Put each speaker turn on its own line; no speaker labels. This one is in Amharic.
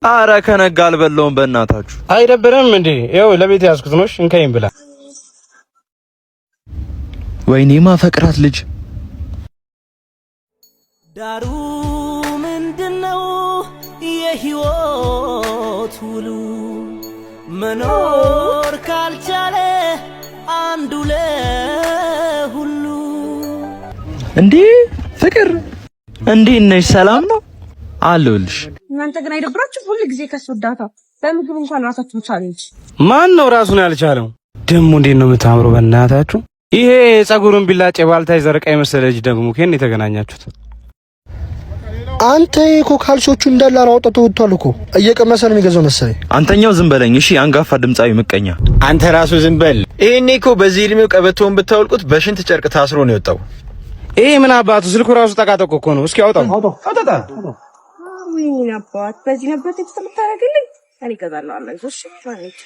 አረ ከነጋ አልበላውም በእናታችሁ።
አይደብርም እንዴ? ይኸው ለቤት ያዝኩት ነው እንከይም ብላ።
ወይኔ ማፈቅራት ልጅ
ዳሩ ምንድነው የህይወት ውሉ መኖር ካልቻለ አንዱ ለሁሉ።
እንዴ ፍቅር እንዴት ነሽ? ሰላም ነው አለሁልሽ።
እናንተ ግን አይደብራችሁ? ሁሉ ጊዜ ከስወዳታ በምግብ እንኳን ራሳችሁ ቻሌንጅ።
ማን ነው ራሱን ያልቻለው? ደሞ እንዴት ነው የምታምሩ በእናታችሁ። ይሄ ጸጉሩን ቢላጭ ባልታይ ዘርቃ የመሰለ ልጅ ደግሞ ከኔ የተገናኛችሁት?
አንተ እኮ ካልሶቹ እንዳለ አውጥቶ ወጥቷል እኮ እየቀመሰ ነው የሚገዛው መሰለኝ።
አንተኛው ዝም በለኝ እሺ። አንጋፋ ድምጻዊ ምቀኛ
አንተ ራሱ ዝም በል። ይሄኔ እኮ በዚህ እድሜው ቀበቶውን ብታወልቁት በሽንት ጨርቅ ታስሮ ነው የወጣው።
ይሄ ምን አባቱ ስልኩ ራሱ ጠቃጠቆ እኮ ነው። እስኪ አውጣው አውጣ።
ምን አባት በዚህ ነበር ተምታረግልኝ። እኔ እገዛለሁ አለ። እሺ ማለት